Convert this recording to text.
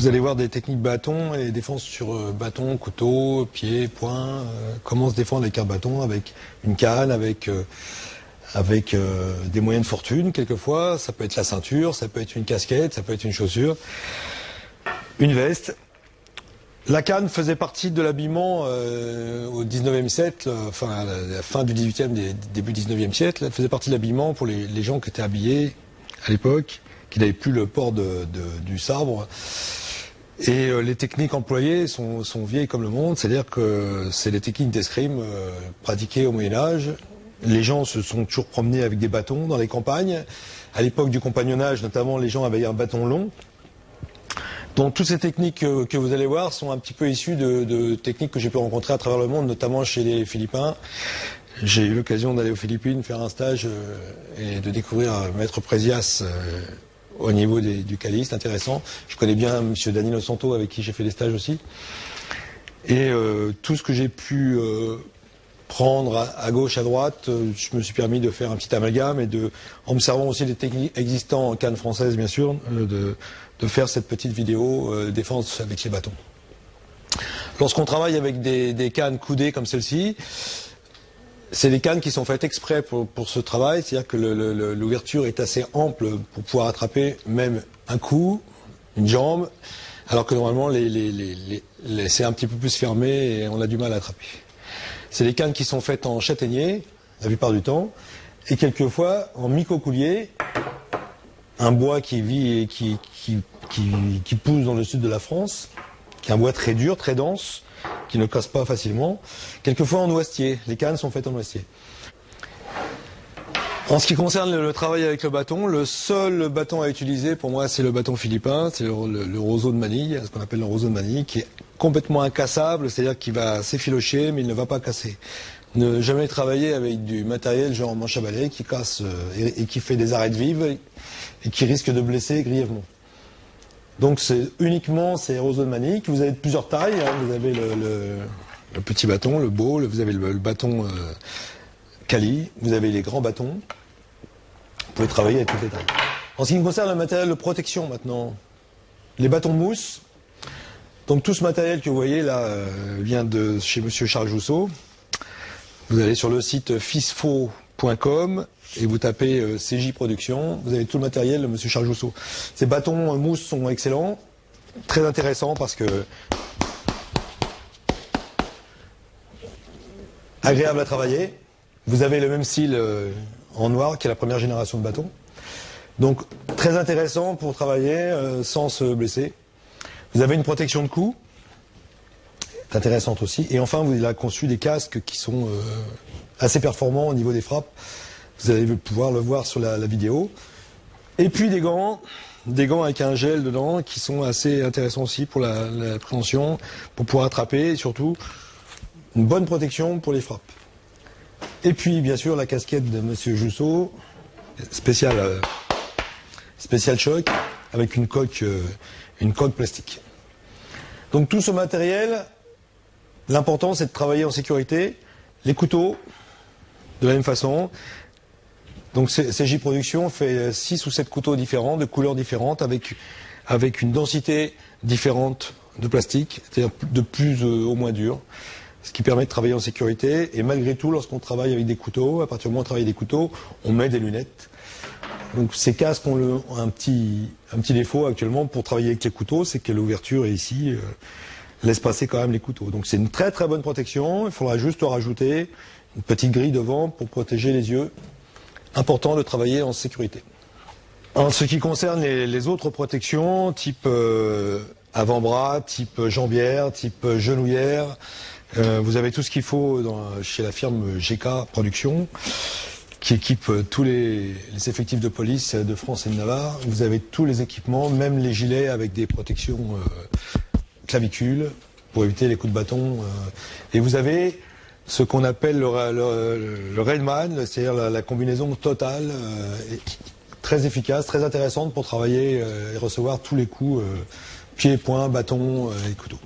Vous allez voir des techniques bâton et défense sur bâton, couteau, pied, poing. Comment se défendre avec un bâton, avec une canne, avec des moyens de fortune quelquefois. Ça peut être la ceinture, ça peut être une casquette, ça peut être une chaussure, une veste. La canne faisait partie de l'habillement au 19e siècle, enfin à la fin du 18e, début 19e siècle. Elle faisait partie de l'habillement pour les gens qui étaient habillés à l'époque, qui n'avaient plus le port du sabre. Et les techniques employées sont vieilles comme le monde, c'est-à-dire que c'est les techniques d'escrime pratiquées au Moyen-Âge. Les gens se sont toujours promenés avec des bâtons dans les campagnes. À l'époque du compagnonnage, notamment, les gens avaient un bâton long. Donc toutes ces techniques que vous allez voir sont un petit peu issues de techniques que j'ai pu rencontrer à travers le monde, notamment chez les Philippins. J'ai eu l'occasion d'aller aux Philippines, faire un stage et de découvrir Maître Présias au niveau du Cali, c'est intéressant. Je connais bien M. Danilo Santo avec qui j'ai fait des stages aussi. Et tout ce que j'ai pu prendre à gauche, à droite, je me suis permis de faire un petit amalgame et en observant aussi les techniques existantes en canne française, bien sûr, de faire cette petite vidéo défense avec les bâtons. Lorsqu'on travaille avec des cannes coudées comme celle-ci, c'est des cannes qui sont faites exprès pour ce travail, c'est-à-dire que l'ouverture est assez ample pour pouvoir attraper même un cou, une jambe, alors que normalement c'est un petit peu plus fermé et on a du mal à attraper. C'est des cannes qui sont faites en châtaignier, la plupart du temps, et quelquefois en micocoulier, un bois qui vit et qui pousse dans le sud de la France, qui est un bois très dur, très dense, qui ne casse pas facilement. Quelquefois en noisetier, les cannes sont faites en noisetier. En ce qui concerne le travail avec le bâton, le seul bâton à utiliser pour moi c'est le bâton philippin, c'est le roseau de manille, ce qu'on appelle le roseau de manille, qui est complètement incassable, c'est-à-dire qu'il va s'effilocher mais il ne va pas casser. Ne jamais travailler avec du matériel genre manche à balai qui casse et qui fait des arêtes vives et qui risque de blesser grièvement. Donc c'est uniquement ces roseaux de manille. Vous avez plusieurs tailles, hein. Vous avez le petit bâton, le beau, vous avez le bâton Cali, vous avez les grands bâtons. Vous pouvez travailler avec toutes les tailles. En ce qui concerne le matériel de protection maintenant, les bâtons mousse. Donc tout ce matériel que vous voyez là vient de chez Monsieur Charles Jousseau. Vous allez sur le site fisfo.com et vous tapez CJ Production, vous avez tout le matériel de M. Charles Jousseau. Ces bâtons mousse sont excellents, très intéressants parce que agréable à travailler. Vous avez le même style en noir qui est la première génération de bâtons. Donc très intéressant pour travailler sans se blesser. Vous avez une protection de cou, c'est intéressante aussi. Et enfin, vous avez conçu des casques qui sont assez performants au niveau des frappes. Vous allez pouvoir le voir sur la vidéo. Et puis des gants avec un gel dedans qui sont assez intéressants aussi pour la préhension, pour pouvoir attraper et surtout une bonne protection pour les frappes. Et puis bien sûr la casquette de M. Jousseau, spécial choc, avec une coque plastique. Donc tout ce matériel, l'important c'est de travailler en sécurité. Les couteaux, de la même façon. Donc CJ Production fait 6 ou 7 couteaux différents, de couleurs différentes, avec une densité différente de plastique, c'est-à-dire de plus au moins dur, ce qui permet de travailler en sécurité. Et malgré tout, lorsqu'on travaille avec des couteaux, à partir du moment où on travaille avec des couteaux, on met des lunettes. Donc ces casques ont un petit défaut actuellement pour travailler avec les couteaux, c'est que l'ouverture est ici, laisse passer quand même les couteaux. Donc c'est une très très bonne protection, il faudra juste rajouter une petite grille devant pour protéger les yeux. Important de travailler en sécurité. En ce qui concerne les autres protections, type avant-bras, type jambière, type genouillère, vous avez tout ce qu'il faut chez la firme GK Production, qui équipe tous les effectifs de police de France et de Navarre. Vous avez tous les équipements, même les gilets avec des protections clavicules pour éviter les coups de bâton. Et vous avez ce qu'on appelle le Redman, c'est-à-dire la combinaison totale, très efficace, très intéressante pour travailler et recevoir tous les coups, pieds, poings, bâtons et couteaux.